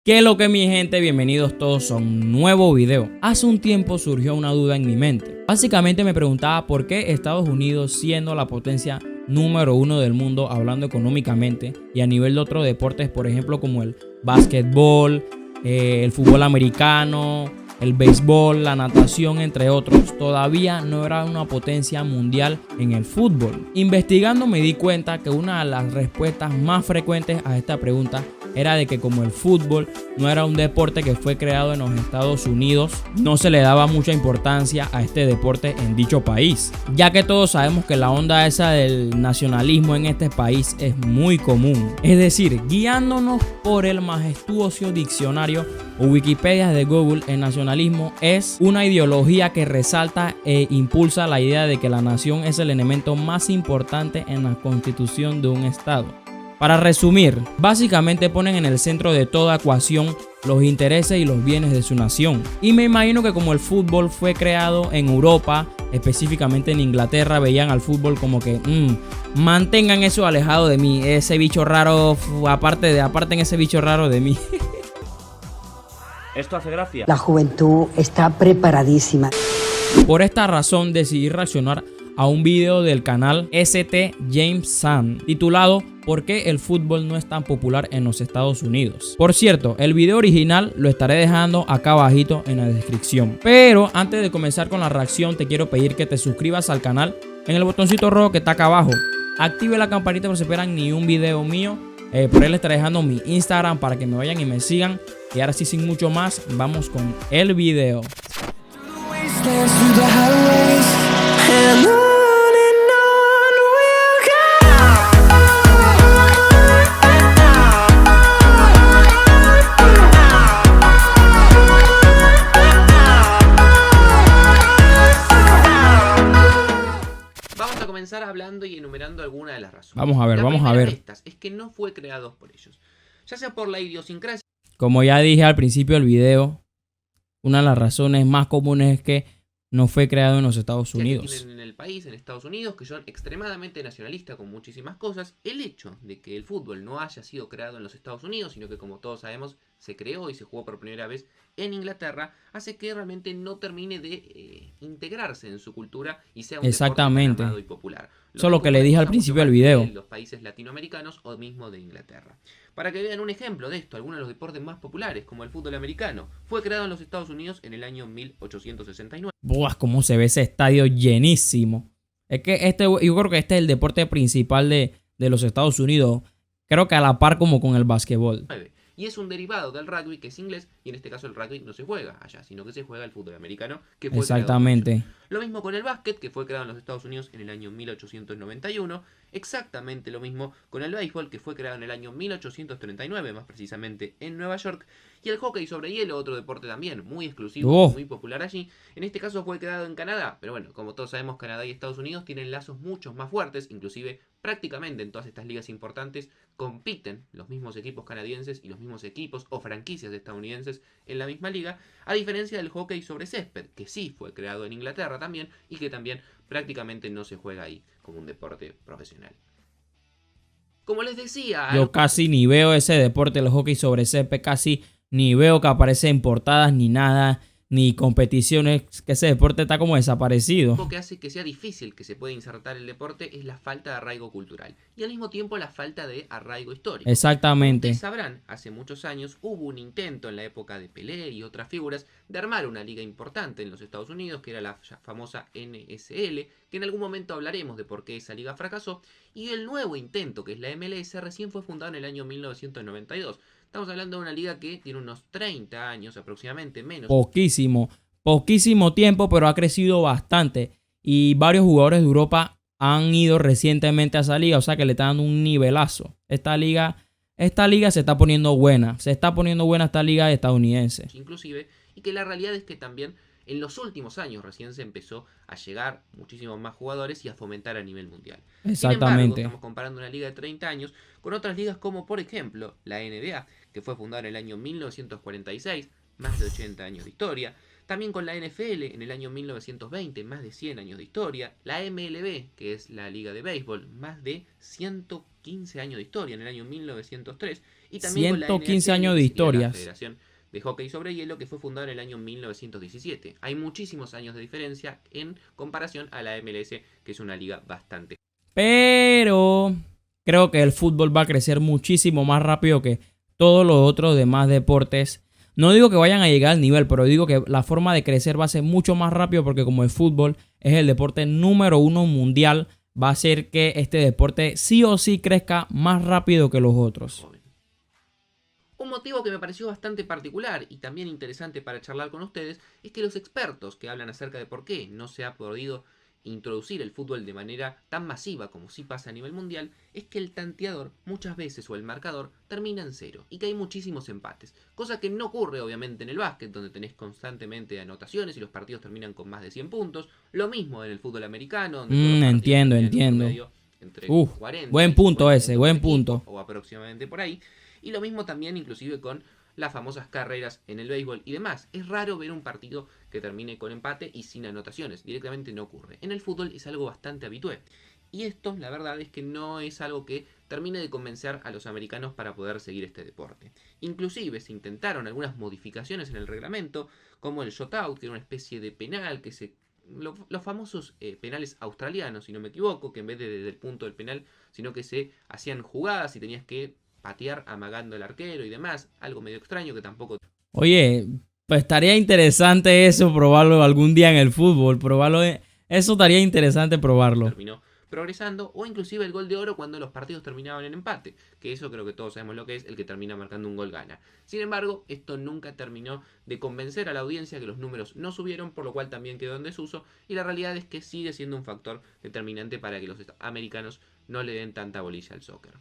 ¿Qué es lo que mi gente? Bienvenidos todos a un nuevo video. Hace un tiempo surgió una duda en mi mente. Básicamente me preguntaba por qué Estados Unidos, siendo la potencia número uno del mundo hablando económicamente y a nivel de otros deportes, por ejemplo como el básquetbol, el fútbol americano, el béisbol, la natación, entre otros, todavía no era una potencia mundial en el fútbol. Investigando me di cuenta que una de las respuestas más frecuentes a esta pregunta era de que como el fútbol no era un deporte que fue creado en los Estados Unidos, no se le daba mucha importancia a este deporte en dicho país, ya que todos sabemos que la onda esa del nacionalismo en este país es muy común. Es decir, guiándonos por el majestuoso diccionario o Wikipedia de Google, el nacionalismo es una ideología que resalta e impulsa la idea de que la nación es el elemento más importante en la constitución de un estado. Para resumir, básicamente ponen en el centro de toda ecuación los intereses y los bienes de su nación. Y me imagino que como el fútbol fue creado en Europa, específicamente en Inglaterra, veían al fútbol como que mantengan eso alejado de mí, ese bicho raro, aparten ese bicho raro de mí. Esto hace gracia. La juventud está preparadísima. Por esta razón decidí reaccionar a un video del canal St. James Sam titulado ¿Por qué el fútbol no es tan popular en los Estados Unidos? Por cierto, el video original lo estaré dejando acá abajito en la descripción. Pero antes de comenzar con la reacción, te quiero pedir que te suscribas al canal en el botoncito rojo que está acá abajo. Active la campanita para que no se pierdan ni un video mío. Por ahí les estaré dejando mi Instagram para que me vayan y me sigan. Y ahora sí, sin mucho más, vamos con el video. Vamos a comenzar hablando y enumerando algunas de las razones. Vamos a ver, La vamos a primera ver. de estas es que no fue creado por ellos, ya sea por la idiosincrasia Como ya dije al principio del video, una de las razones más comunes es que no fue creado en los Estados que Unidos. tienen en el país, en Estados Unidos, que son extremadamente nacionalistas con muchísimas cosas. El hecho de que el fútbol no haya sido creado en los Estados Unidos, sino que como todos sabemos se creó y se jugó por primera vez en Inglaterra, hace que realmente no termine de integrarse en su cultura y sea un Exactamente. deporte tan amado y popular. Eso es lo que le dije al principio del video. De los países latinoamericanos o mismo de Inglaterra. Para que vean un ejemplo de esto, algunos de los deportes más populares, como el fútbol americano, fue creado en los Estados Unidos en el año 1869. Buah, cómo se ve ese estadio llenísimo. Es que yo creo que este es el deporte principal de los Estados Unidos. Creo que a la par como con el básquetbol. Y es un derivado del rugby, que es inglés, y en este caso el rugby no se juega allá, sino que se juega el fútbol americano, que fue Exactamente. creado por ellos. Lo mismo con el básquet, que fue creado en los Estados Unidos en el año 1891. Exactamente lo mismo con el béisbol, que fue creado en el año 1839, más precisamente en Nueva York. Y el hockey sobre hielo, otro deporte también muy exclusivo, muy popular allí. En este caso fue creado en Canadá, pero bueno, como todos sabemos, Canadá y Estados Unidos tienen lazos mucho más fuertes, inclusive prácticamente en todas estas ligas importantes compiten los mismos equipos canadienses y los mismos equipos o franquicias estadounidenses en la misma liga, a diferencia del hockey sobre césped, que sí fue creado en Inglaterra también y que también prácticamente no se juega ahí como un deporte profesional. Como les decía, yo casi ni veo ese deporte, el hockey sobre césped, casi ni veo que aparece en portadas ni nada, ni competiciones, que ese deporte está como desaparecido. Lo que hace que sea difícil que se pueda insertar el deporte es la falta de arraigo cultural y al mismo tiempo la falta de arraigo histórico. Exactamente. Como ustedes sabrán, hace muchos años hubo un intento en la época de Pelé y otras figuras de armar una liga importante en los Estados Unidos, que era la famosa NSL, que en algún momento hablaremos de por qué esa liga fracasó, y el nuevo intento, que es la MLS, recién fue fundado en el año 1992. Estamos hablando de una liga que tiene unos 30 años aproximadamente, menos. Poquísimo tiempo, pero ha crecido bastante. Y varios jugadores de Europa han ido recientemente a esa liga, o sea que le están dando un nivelazo. Esta liga se está poniendo buena. Se está poniendo buena esta liga estadounidense. Inclusive, y que la realidad es que también en los últimos años recién se empezó a llegar muchísimos más jugadores y a fomentar a nivel mundial. Exactamente. Sin embargo, estamos comparando una liga de 30 años con otras ligas como, por ejemplo, la NBA, que fue fundada en el año 1946, más de 80 años de historia. También con la NFL en el año 1920, más de 100 años de historia. La MLB, que es la liga de béisbol, más de 115 años de historia en el año 1903. Y también con la 115 NHL, años de que sería la historias. Federación de Hockey sobre Hielo, que fue fundada en el año 1917. Hay muchísimos años de diferencia en comparación a la MLS, que es una liga bastante. Pero creo que el fútbol va a crecer muchísimo más rápido que todos los otros demás deportes. No digo que vayan a llegar al nivel, pero digo que la forma de crecer va a ser mucho más rápido porque como el fútbol es el deporte número 1 mundial, va a hacer que este deporte sí o sí crezca más rápido que los otros. Un motivo que me pareció bastante particular y también interesante para charlar con ustedes es que los expertos que hablan acerca de por qué no se ha podido introducir el fútbol de manera tan masiva como sí pasa a nivel mundial, es que el tanteador muchas veces o el marcador termina en 0 y que hay muchísimos empates, cosa que no ocurre obviamente en el básquet donde tenés constantemente anotaciones y los partidos terminan con más de 100 puntos, lo mismo en el fútbol americano donde todos los Entiendo. promedio entre 40 Buen punto ese, buen punto. o aproximadamente por ahí, y lo mismo también inclusive con las famosas carreras en el béisbol y demás. Es raro ver un partido que termine con empate y sin anotaciones. Directamente no ocurre. En el fútbol es algo bastante habitual. Y esto, la verdad, es que no es algo que termine de convencer a los americanos para poder seguir este deporte. Inclusive se intentaron algunas modificaciones en el reglamento, como el shutout, que era una especie de penal que se... Los famosos penales australianos, si no me equivoco, que en vez de desde el punto del penal, sino que se hacían jugadas y tenías que patear amagando al arquero y demás, algo medio extraño que tampoco... Oye, pues estaría interesante eso, probarlo algún día en el fútbol, eso estaría interesante probarlo. Terminó progresando, o inclusive el gol de oro cuando los partidos terminaban en empate, que eso creo que todos sabemos lo que es, el que termina marcando un gol gana. Sin embargo, esto nunca terminó de convencer a la audiencia, que los números no subieron, por lo cual también quedó en desuso, y la realidad es que sigue siendo un factor determinante para que los americanos no le den tanta bolilla al soccer.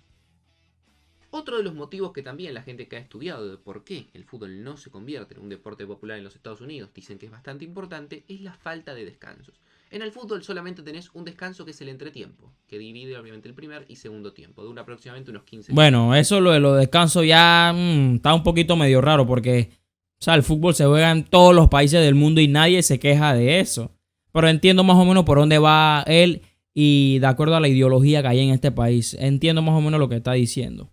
Otro de los motivos que también la gente que ha estudiado de por qué el fútbol no se convierte en un deporte popular en los Estados Unidos dicen que es bastante importante es la falta de descansos. En el fútbol solamente tenés un descanso que es el entretiempo, que divide obviamente el primer y segundo tiempo, dura aproximadamente unos 15 minutos. Bueno, eso lo de los descansos ya está un poquito medio raro porque, o sea, el fútbol se juega en todos los países del mundo y nadie se queja de eso. Pero entiendo más o menos por dónde va él y de acuerdo a la ideología que hay en este país, entiendo más o menos lo que está diciendo.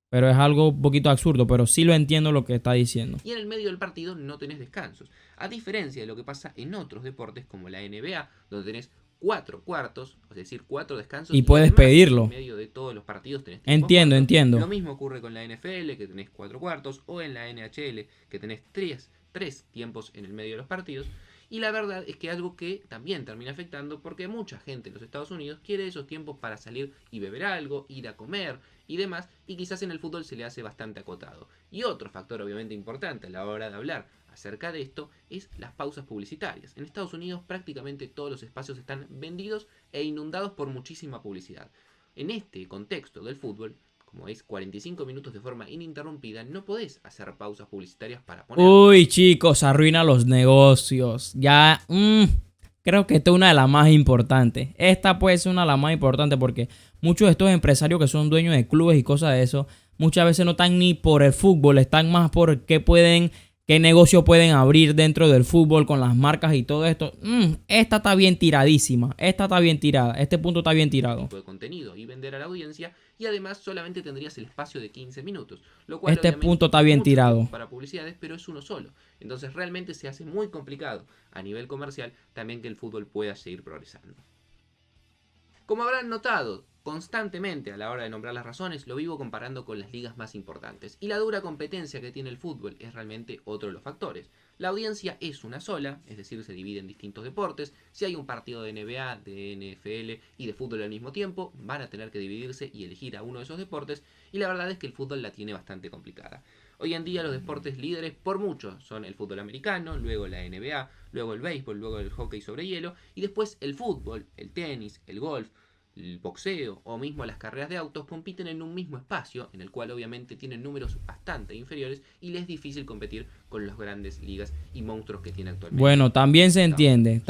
Pero es algo un poquito absurdo, pero sí lo entiendo lo que está diciendo. Y en el medio del partido no tenés descansos. A diferencia de lo que pasa en otros deportes como la NBA, donde tenés 4 cuartos, es decir, 4 descansos. Y puedes pedirlo. En medio de todos los partidos tenés Entiendo. Lo mismo ocurre con la NFL, que tenés 4 cuartos, o en la NHL, que tenés 3 tiempos en el medio de los partidos. Y la verdad es que algo que también termina afectando porque mucha gente en los Estados Unidos quiere esos tiempos para salir y beber algo, ir a comer y demás, y quizás en el fútbol se le hace bastante acotado. Y otro factor obviamente importante a la hora de hablar acerca de esto es las pausas publicitarias. En Estados Unidos prácticamente todos los espacios están vendidos e inundados por muchísima publicidad. En este contexto del fútbol, como es 45 minutos de forma ininterrumpida, no podés hacer pausas publicitarias para poner... Uy, chicos, arruina los negocios. Ya, creo que esta es una de las más importantes. Esta puede ser una de las más importantes porque muchos de estos empresarios que son dueños de clubes y cosas de eso, muchas veces no están ni por el fútbol, están más por qué negocio pueden abrir dentro del fútbol con las marcas y todo esto. Esta está bien tiradísima. Esta está bien tirada. Este punto está bien tirado. De contenido y vender a la audiencia, y además solamente tendrías el espacio de 15 minutos, lo cual este punto está bien tirado para publicidades, pero es uno solo. Entonces realmente se hace muy complicado a nivel comercial también que el fútbol pueda seguir progresando. Como habrán notado, constantemente a la hora de nombrar las razones lo vivo comparando con las ligas más importantes, y la dura competencia que tiene el fútbol es realmente otro de los factores. La audiencia es una sola, es decir, se divide en distintos deportes. Si hay un partido de NBA, de NFL y de fútbol al mismo tiempo, van a tener que dividirse y elegir a uno de esos deportes, y la verdad es que el fútbol la tiene bastante complicada. Hoy en día los deportes líderes por mucho son el fútbol americano, luego la NBA, luego el béisbol, luego el hockey sobre hielo, y después el fútbol, el tenis, el golf, el boxeo o mismo las carreras de autos compiten en un mismo espacio, en el cual obviamente tienen números bastante inferiores y les es difícil competir con las grandes ligas y monstruos que tiene actualmente. Bueno, también se entiende.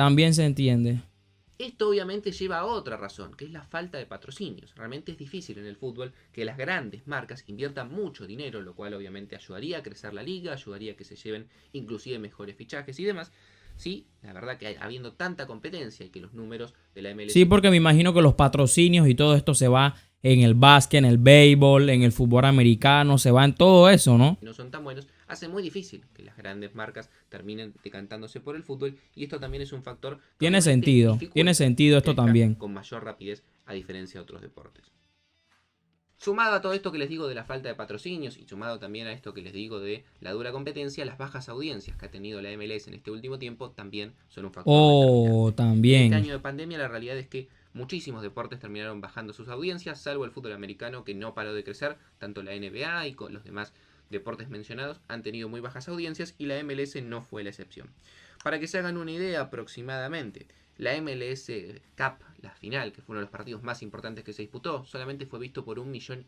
Esto obviamente lleva a otra razón, que es la falta de patrocinios. Realmente es difícil en el fútbol que las grandes marcas inviertan mucho dinero, lo cual obviamente ayudaría a crecer la liga, ayudaría a que se lleven inclusive mejores fichajes y demás. Sí, la verdad que habiendo tanta competencia y que los números de la MLS... Sí, porque me imagino que los patrocinios y todo esto se va en el básquet, en el béisbol, en el fútbol americano, se va en todo eso, ¿no? no son tan buenos, hace muy difícil que las grandes marcas terminen decantándose por el fútbol, y esto también es un factor que Tiene obviamente sentido dificulta esto crezca también. con mayor rapidez a diferencia de otros deportes. Sumado a todo esto que les digo de la falta de patrocinios y sumado también a esto que les digo de la dura competencia, las bajas audiencias que ha tenido la MLS en este último tiempo también son un factor determinante. También. En este año de pandemia la realidad es que muchísimos deportes terminaron bajando sus audiencias, salvo el fútbol americano, que no paró de crecer. Tanto la NBA y con los demás deportes mencionados han tenido muy bajas audiencias, y la MLS no fue la excepción. Para que se hagan una idea aproximadamente, la MLS Cup, la final, que fue uno de los partidos más importantes que se disputó, solamente fue visto por 1,5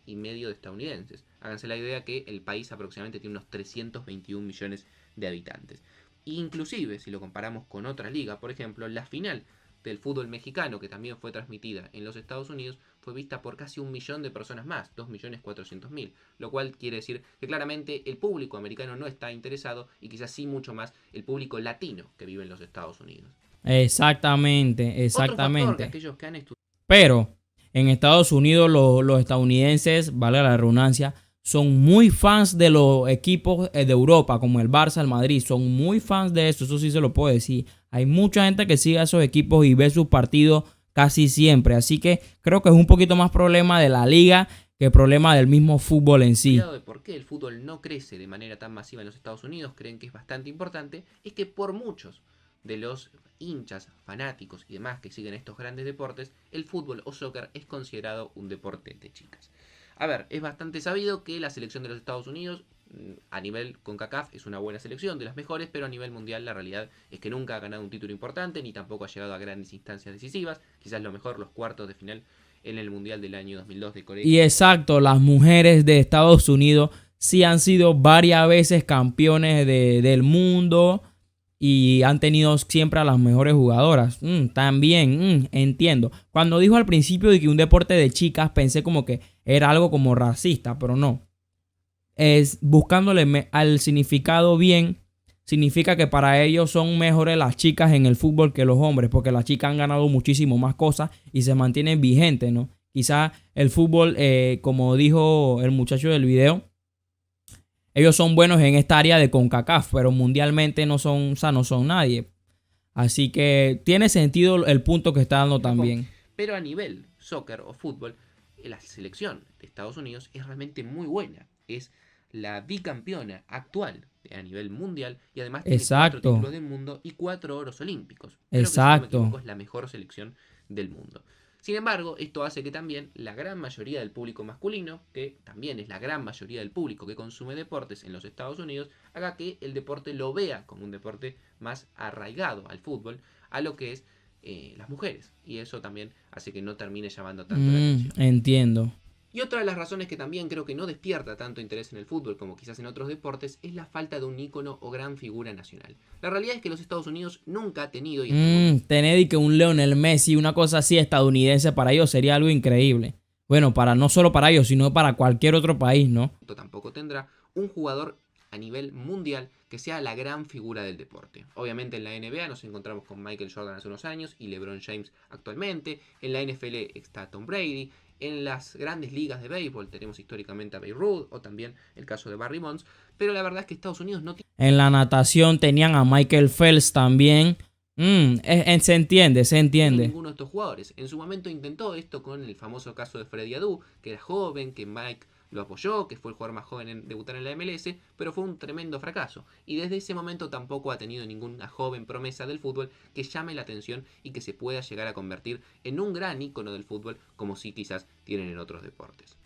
millones de estadounidenses. Háganse la idea que el país aproximadamente tiene unos 321 millones de habitantes. Inclusive, si lo comparamos con otra liga, por ejemplo, la final del fútbol mexicano, que también fue transmitida en los Estados Unidos, fue vista por casi 1 millón de personas más, 2.400.000, lo cual quiere decir que claramente el público americano no está interesado, y quizás sí mucho más el público latino que vive en los Estados Unidos. Exactamente. Otro factor que aquellos que han estudiado... Pero en Estados Unidos los estadounidenses, vale la redundancia, son muy fans de los equipos de Europa, como el Barça, el Madrid. Son muy fans de eso sí se lo puedo decir. Hay mucha gente que sigue a esos equipos y ve sus partidos casi siempre. Así que creo que es un poquito más problema de la liga que problema del mismo fútbol en sí. De por qué el fútbol no crece de manera tan masiva en los Estados Unidos, creen que es bastante importante, es que por muchos de los hinchas, fanáticos y demás que siguen estos grandes deportes, el fútbol o soccer es considerado un deporte de chicas. A ver, es bastante sabido que la selección de los Estados Unidos a nivel CONCACAF es una buena selección, de las mejores, pero a nivel mundial la realidad es que nunca ha ganado un título importante, ni tampoco ha llegado a grandes instancias decisivas. Quizás lo mejor, los cuartos de final en el Mundial del año 2002 de Corea. Y exacto, las mujeres de Estados Unidos sí han sido varias veces campeones del mundo y han tenido siempre a las mejores jugadoras. También entiendo. Cuando dijo al principio de que un deporte de chicas, pensé como que era algo como racista, pero no. Es buscándole al significado bien, significa que para ellos son mejores las chicas en el fútbol que los hombres, porque las chicas han ganado muchísimo más cosas y se mantienen vigentes, ¿no? Quizás el fútbol, como dijo el muchacho del video, ellos son buenos en esta área de CONCACAF, pero mundialmente no son nadie. Así que tiene sentido el punto que está dando también. Pero a nivel soccer o fútbol, la selección de Estados Unidos es realmente muy buena. Es la bicampeona actual a nivel mundial y además tiene 4 títulos del mundo y 4 oros olímpicos. Exacto. Que, si no me equivoco, es la mejor selección del mundo. Sin embargo, esto hace que también la gran mayoría del público masculino, que también es la gran mayoría del público que consume deportes en los Estados Unidos, haga que el deporte lo vea como un deporte más arraigado al fútbol, a lo que es las mujeres. Y eso también hace que no termine llamando tanto la atención. Entiendo. Y otra de las razones que también creo que no despierta tanto interés en el fútbol como quizás en otros deportes es la falta de un ícono o gran figura nacional. La realidad es que los Estados Unidos nunca ha tenido... Tener que un Lionel Messi, una cosa así estadounidense, para ellos sería algo increíble. Bueno, no solo para ellos, sino para cualquier otro país, ¿no? Tampoco tendrá un jugador a nivel mundial que sea la gran figura del deporte. Obviamente en la NBA nos encontramos con Michael Jordan hace unos años y LeBron James actualmente. En la NFL está Tom Brady. En las grandes ligas de béisbol tenemos históricamente a Babe Ruth o también el caso de Barry Bonds. Pero la verdad es que Estados Unidos no tiene... En la natación tenían a Michael Phelps también. Se entiende. Ninguno de estos jugadores. En su momento intentó esto con el famoso caso de Freddie Adu, que era joven, que Mike lo apoyó, que fue el jugador más joven en debutar en la MLS, pero fue un tremendo fracaso. Y desde ese momento tampoco ha tenido ninguna joven promesa del fútbol que llame la atención y que se pueda llegar a convertir en un gran ícono del fútbol, como sí quizás tienen en otros deportes.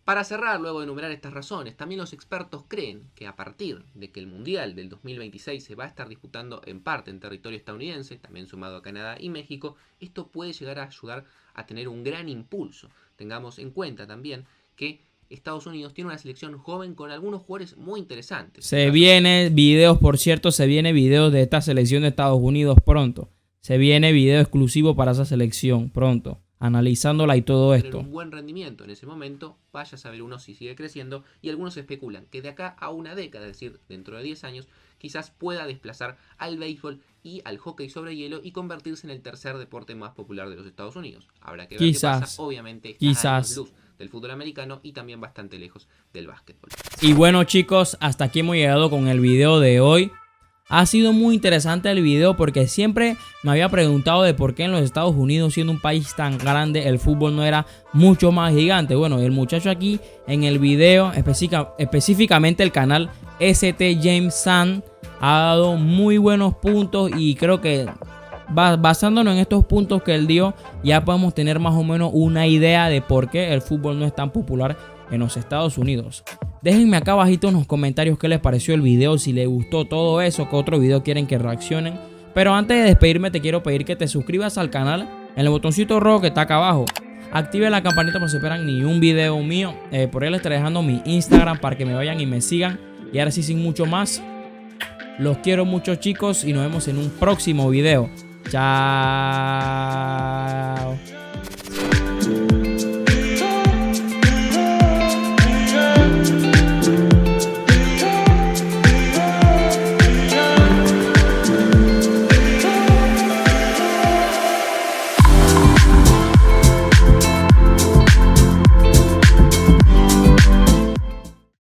Para cerrar, luego de enumerar estas razones, también los expertos creen que a partir de que el Mundial del 2026 se va a estar disputando en parte en territorio estadounidense, también sumado a Canadá y México, esto puede llegar a ayudar a tener un gran impulso. Tengamos en cuenta también que Estados Unidos tiene una selección joven con algunos jugadores muy interesantes. Se viene videos de esta selección de Estados Unidos pronto. Se viene video exclusivo para esa selección pronto, analizándola y todo tener esto. un buen rendimiento en ese momento, vaya a saber uno si sigue creciendo, y algunos especulan que de acá a una década, es decir, dentro de 10 años, quizás pueda desplazar al béisbol y al hockey sobre hielo y convertirse en el tercer deporte más popular de los Estados Unidos. Habrá que ver qué pasa. Obviamente está a años luz del fútbol americano y también bastante lejos del básquetbol. Y bueno, chicos, hasta aquí hemos llegado con el video de hoy. Ha sido muy interesante el video porque siempre me había preguntado de por qué en los Estados Unidos, siendo un país tan grande, el fútbol no era mucho más gigante. Bueno, el muchacho aquí en el video, específicamente el canal ST James Sun, ha dado muy buenos puntos, y creo que basándonos en estos puntos que él dio, ya podemos tener más o menos una idea de por qué el fútbol no es tan popular en los Estados Unidos. Déjenme acá abajito en los comentarios qué les pareció el video, si les gustó todo eso, qué otro video quieren que reaccionen. Pero antes de despedirme te quiero pedir que te suscribas al canal en el botoncito rojo que está acá abajo. Active la campanita para que no se pierdan ni un video mío. Por ahí les estaré dejando mi Instagram para que me vayan y me sigan. Y ahora sí, sin mucho más, los quiero mucho, chicos, y nos vemos en un próximo video. Chao.